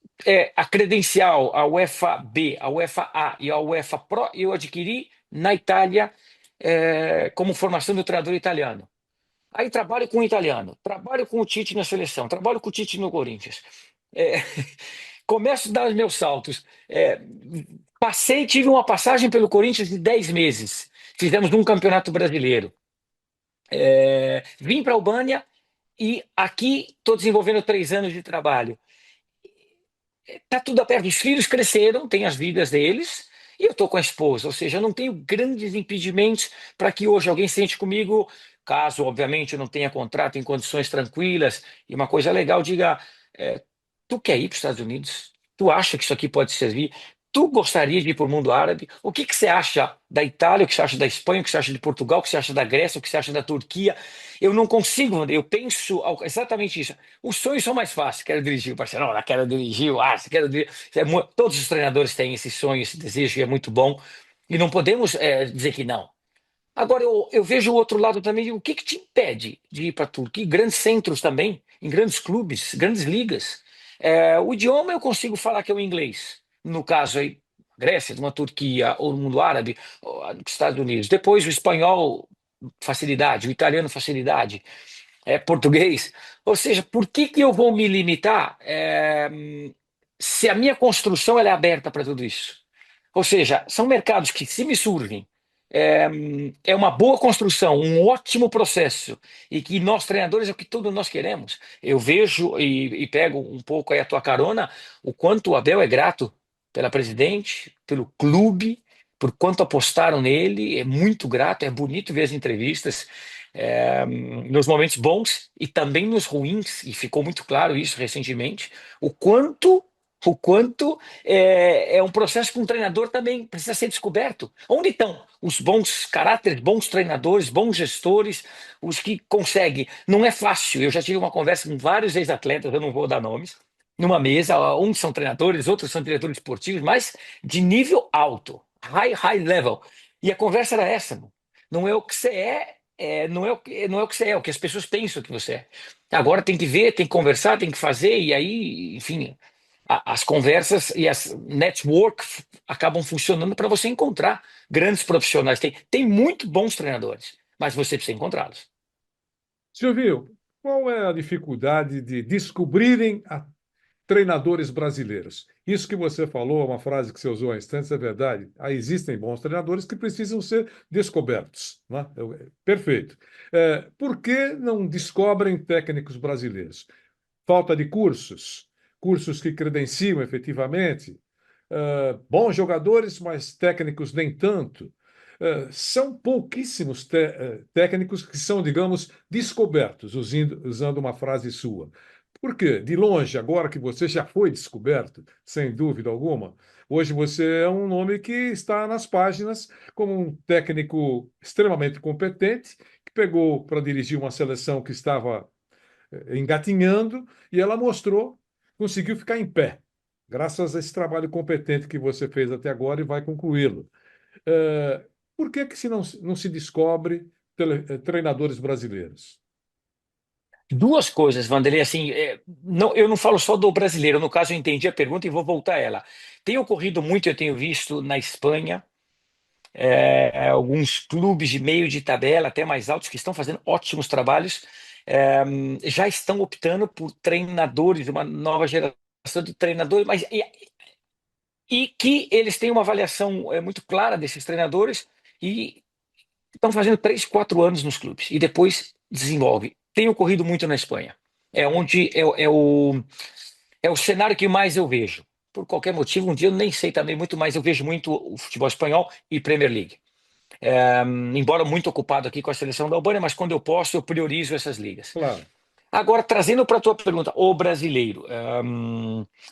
Speaker 2: a credencial, a UEFA B, a UEFA A e a UEFA Pro, eu adquiri na Itália, como formação do treinador italiano. Aí trabalho com o italiano, trabalho com o Tite na seleção, trabalho com o Tite no Corinthians. É, começo a dar os meus saltos. Tive uma passagem pelo Corinthians de 10 meses. Fizemos um campeonato brasileiro. Vim para a Albânia e aqui estou desenvolvendo 3 anos de trabalho. Tá tudo aberto. Os filhos cresceram, têm as vidas deles, e eu estou com a esposa. Ou seja, eu não tenho grandes impedimentos para que hoje alguém sente comigo, caso, obviamente, eu não tenha contrato em condições tranquilas. E uma coisa legal, diga: tu quer ir para os Estados Unidos? Tu acha que isso aqui pode servir? Tu gostaria de ir para o mundo árabe? O que que você acha da Itália? O que você acha da Espanha? O que você acha de Portugal? O que você acha da Grécia? O que você acha da Turquia? Eu não consigo, eu penso exatamente isso. Os sonhos são mais fáceis. Quero dirigir o Barcelona, quero dirigir o Arsenal, quero dirigir. Todos os treinadores têm esse sonho, esse desejo, e é muito bom. E não podemos dizer que não. Agora, eu vejo o outro lado também, o que que te impede de ir para a Turquia? Grandes centros também, em grandes clubes, grandes ligas. O idioma eu consigo falar que é o inglês. No caso aí, Grécia, uma Turquia, ou no mundo árabe, ou nos Estados Unidos. Depois o espanhol, facilidade, o italiano, facilidade, português. Ou seja, por que que eu vou me limitar se a minha construção ela é aberta para tudo isso? Ou seja, são mercados que, se me surgem, é, é uma boa construção, um ótimo processo, e que nós, treinadores, é o que todos nós queremos. Eu vejo e pego um pouco aí a tua carona, o quanto o Abel é grato pela presidente, pelo clube, por quanto apostaram nele, é muito grato, é bonito ver as entrevistas, nos momentos bons e também nos ruins, e ficou muito claro isso recentemente, o quanto. O quanto é um processo que um treinador também precisa ser descoberto. Onde estão os bons caráteres, bons treinadores, bons gestores, os que conseguem? Não é fácil. Eu já tive uma conversa com vários ex-atletas, eu não vou dar nomes, numa mesa, uns são treinadores, outros são diretores esportivos, mas de nível alto, high level. E a conversa era essa, mano. Não é o que você não é o que você é, é o que as pessoas pensam que você é. Agora tem que ver, tem que conversar, tem que fazer, e aí, enfim, as conversas e as network acabam funcionando para você encontrar grandes profissionais. Tem muito bons treinadores, mas você precisa encontrá-los.
Speaker 1: Silvio, qual é a dificuldade de descobrirem treinadores brasileiros? Isso que você falou, uma frase que você usou há instantes, é verdade. Existem bons treinadores que precisam ser descobertos, né? Perfeito. Por que não descobrem técnicos brasileiros? Falta de cursos, cursos que credenciam efetivamente, bons jogadores, mas técnicos nem tanto. São pouquíssimos técnicos que são, digamos, descobertos, usando uma frase sua. Por quê? De longe, agora que você já foi descoberto, sem dúvida alguma, hoje você é um nome que está nas páginas como um técnico extremamente competente, que pegou para dirigir uma seleção que estava engatinhando, e ela mostrou, conseguiu ficar em pé, graças a esse trabalho competente que você fez até agora e vai concluí-lo. Eh, por que que não se descobre treinadores brasileiros?
Speaker 2: Duas coisas, Vanderlei, assim, não, eu não falo só do brasileiro, no caso eu entendi a pergunta e vou voltar a ela. Tem ocorrido muito, eu tenho visto na Espanha, alguns clubes de meio de tabela, até mais altos, que estão fazendo ótimos trabalhos, é, já estão optando por treinadores, uma nova geração de treinadores, mas e que eles têm uma avaliação muito clara desses treinadores e estão fazendo 3, 4 anos nos clubes e depois desenvolve. Tem ocorrido muito na Espanha. É onde é o cenário que mais eu vejo. Por qualquer motivo, um dia eu nem sei também muito, mas eu vejo muito o futebol espanhol e Premier League. Embora muito ocupado aqui com a seleção da Albânia, mas quando eu posso, eu priorizo essas ligas.
Speaker 1: Claro.
Speaker 2: Agora, trazendo para a tua pergunta, o brasileiro,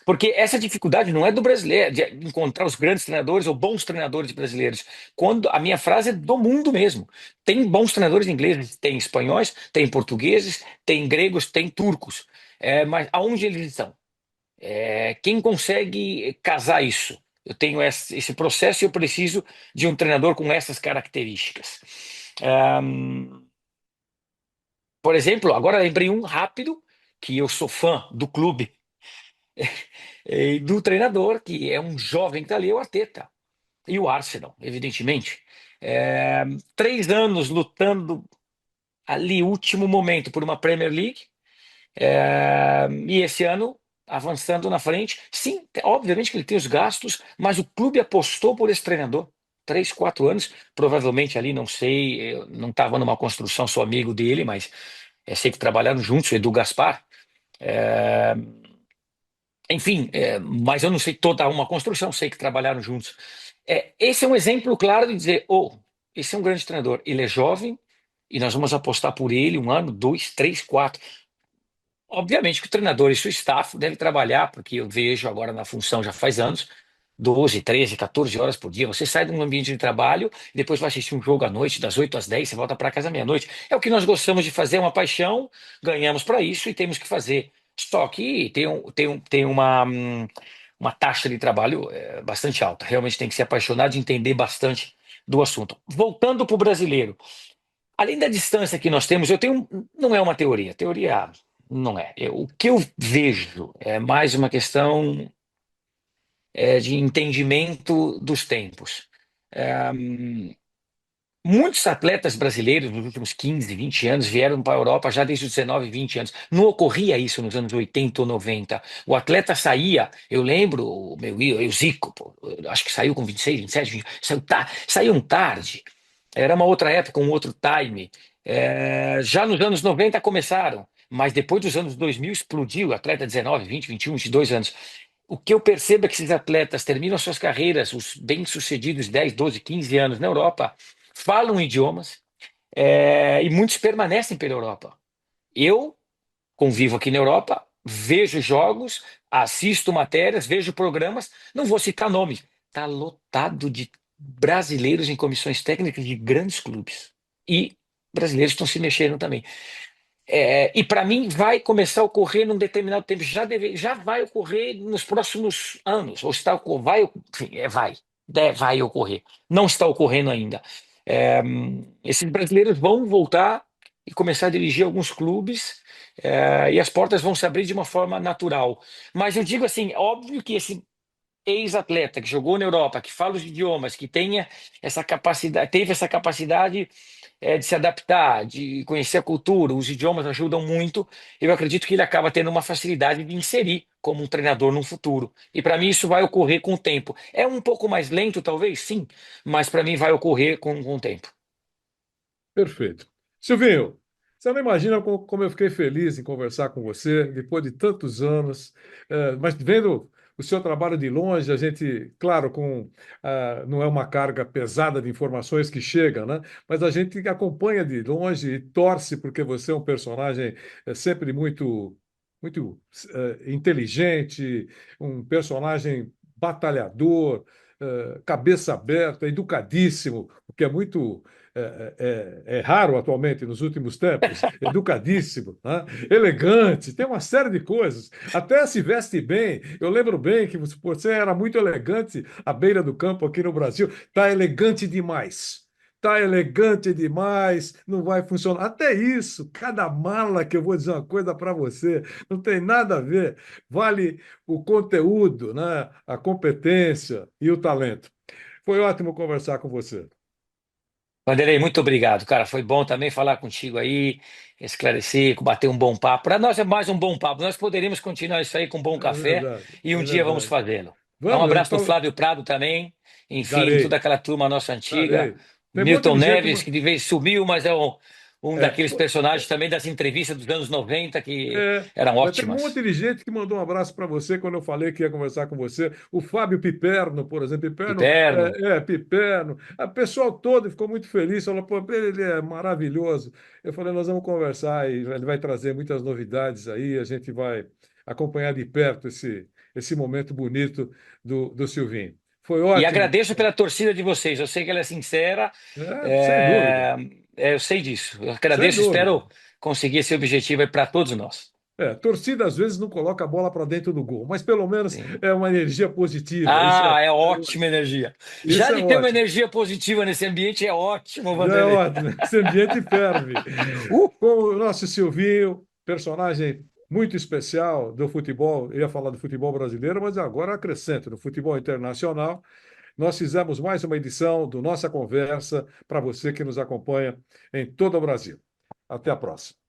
Speaker 2: porque essa dificuldade não é do brasileiro, de encontrar os grandes treinadores ou bons treinadores brasileiros. Quando a minha frase é do mundo mesmo. Tem bons treinadores ingleses, tem espanhóis, tem portugueses, tem gregos, tem turcos. Mas aonde eles estão? Quem consegue casar isso? Eu tenho esse processo e eu preciso de um treinador com essas características. Ahm, por exemplo, agora lembrei um rápido, que eu sou fã do clube e do treinador, que é um jovem que está ali, é o Arteta. E o Arsenal, evidentemente. 3 anos lutando ali, último momento, por uma Premier League. E esse ano, avançando na frente. Sim, obviamente que ele tem os gastos, mas o clube apostou por esse treinador. 3, 4 anos, provavelmente ali, não sei, eu não estava numa construção, sou amigo dele, mas sei que trabalharam juntos, o Edu Gaspar. É, enfim, mas eu não sei toda uma construção, sei que trabalharam juntos. Esse é um exemplo claro de dizer, esse é um grande treinador, ele é jovem e nós vamos apostar por ele 1 ano, 2, 3, 4. Obviamente que o treinador e sua staff devem trabalhar, porque eu vejo agora na função já faz anos, 12, 13, 14 horas por dia. Você sai de um ambiente de trabalho e depois vai assistir um jogo à noite, das 8 às 10, você volta para casa à meia-noite. É o que nós gostamos de fazer, é uma paixão, ganhamos para isso e temos que fazer. Só que tem uma uma taxa de trabalho bastante alta. Realmente tem que ser apaixonado e entender bastante do assunto. Voltando para o brasileiro, além da distância que nós temos, eu tenho, não é uma teoria, teoria não é. O que eu vejo é mais uma questão de entendimento dos tempos. É, Muitos atletas brasileiros nos últimos 15, 20 anos vieram para a Europa já desde os 19, 20 anos. Não ocorria isso nos anos 80 ou 90. O atleta saía, eu lembro, o Zico, pô, eu acho que saiu com 26, 27, 20, saíam tarde. Era uma outra época, um outro time. Já nos anos 90 começaram, mas depois dos anos 2000 explodiu, atleta 19, 20, 21, 22 anos. O que eu percebo é que esses atletas terminam suas carreiras, os bem-sucedidos 10, 12, 15 anos na Europa, falam idiomas, e muitos permanecem pela Europa. Eu convivo aqui na Europa, vejo jogos, assisto matérias, vejo programas, não vou citar nomes, está lotado de brasileiros em comissões técnicas de grandes clubes. E brasileiros estão se mexendo também. E para mim vai começar a ocorrer num determinado tempo, já vai ocorrer nos próximos anos, ou está, vai, enfim, vai ocorrer, não está ocorrendo ainda. Esses brasileiros vão voltar e começar a dirigir alguns clubes, e as portas vão se abrir de uma forma natural. Mas eu digo assim, óbvio que esse ex-atleta que jogou na Europa, que fala os idiomas, que tenha essa capacidade, teve essa capacidade de se adaptar, de conhecer a cultura, os idiomas ajudam muito. Eu acredito que ele acaba tendo uma facilidade de inserir como um treinador no futuro. E para mim isso vai ocorrer com o tempo. É um pouco mais lento, talvez, sim, mas para mim vai ocorrer com o tempo.
Speaker 1: Perfeito. Silvinho, você não imagina como eu fiquei feliz em conversar com você depois de tantos anos, mas vendo o seu trabalho de longe, a gente, claro, não é uma carga pesada de informações que chega, né? Mas a gente acompanha de longe e torce porque você é um personagem sempre muito inteligente, um personagem batalhador, cabeça aberta, educadíssimo, o que é muito é raro atualmente, nos últimos tempos, educadíssimo, né? Elegante, tem uma série de coisas. Até se veste bem. Eu lembro bem que você era muito elegante à beira do campo aqui no Brasil. Está elegante demais. Está elegante demais, não vai funcionar. Até isso, cada mala que eu vou dizer uma coisa para você, não tem nada a ver. Vale o conteúdo, né? A competência e o talento. Foi ótimo conversar com você.
Speaker 2: Vanderlei, muito obrigado, cara. Foi bom também falar contigo aí, esclarecer, bater um bom papo. Para nós é mais um bom papo. Nós poderíamos continuar isso aí com um bom
Speaker 1: É
Speaker 2: café
Speaker 1: verdade,
Speaker 2: e um
Speaker 1: é
Speaker 2: dia vamos
Speaker 1: verdade.
Speaker 2: fazê-lo. Dá um
Speaker 1: Vamos,
Speaker 2: abraço para o
Speaker 1: então,
Speaker 2: Flávio Prado também, enfim, toda
Speaker 1: darei,
Speaker 2: aquela turma nossa antiga.
Speaker 1: darei. Tem um monte
Speaker 2: Milton
Speaker 1: de gente.
Speaker 2: Neves, que de vez sumiu, mas é um
Speaker 1: É,
Speaker 2: daqueles personagens também das entrevistas dos anos 90 que
Speaker 1: é,
Speaker 2: eram
Speaker 1: mas tem um monte
Speaker 2: ótimas.
Speaker 1: de gente que mandou um abraço para você quando eu falei que ia conversar com você. O Fábio Piperno, por exemplo, Piperno,
Speaker 2: Piperno.
Speaker 1: Piperno. O pessoal todo ficou muito feliz, falou, pô, ele é maravilhoso. Eu falei, nós vamos conversar e ele vai trazer muitas novidades aí, a gente vai acompanhar de perto esse momento bonito do Silvinho. Foi
Speaker 2: E
Speaker 1: ótimo.
Speaker 2: agradeço pela torcida de vocês. Eu sei que ela é sincera,
Speaker 1: Sem dúvida,
Speaker 2: é, eu sei disso. Eu
Speaker 1: sem
Speaker 2: agradeço,
Speaker 1: dúvida.
Speaker 2: espero conseguir esse objetivo aí para todos nós.
Speaker 1: Torcida às vezes não coloca a bola para dentro do gol, mas pelo menos
Speaker 2: Sim.
Speaker 1: é uma energia positiva.
Speaker 2: Ah, é ótima energia. Já
Speaker 1: Isso é
Speaker 2: de ter uma
Speaker 1: ótimo.
Speaker 2: energia positiva nesse ambiente é ótimo,
Speaker 1: Já é
Speaker 2: Vanderlei.
Speaker 1: ótimo. Esse ambiente ferve.
Speaker 2: Uh,
Speaker 1: Com o nosso Silvinho, personagem muito especial do futebol, eu ia falar do futebol brasileiro, mas agora acrescento, do futebol internacional. Nós fizemos mais uma edição do Nossa Conversa para você que nos acompanha em todo o Brasil. Até a próxima.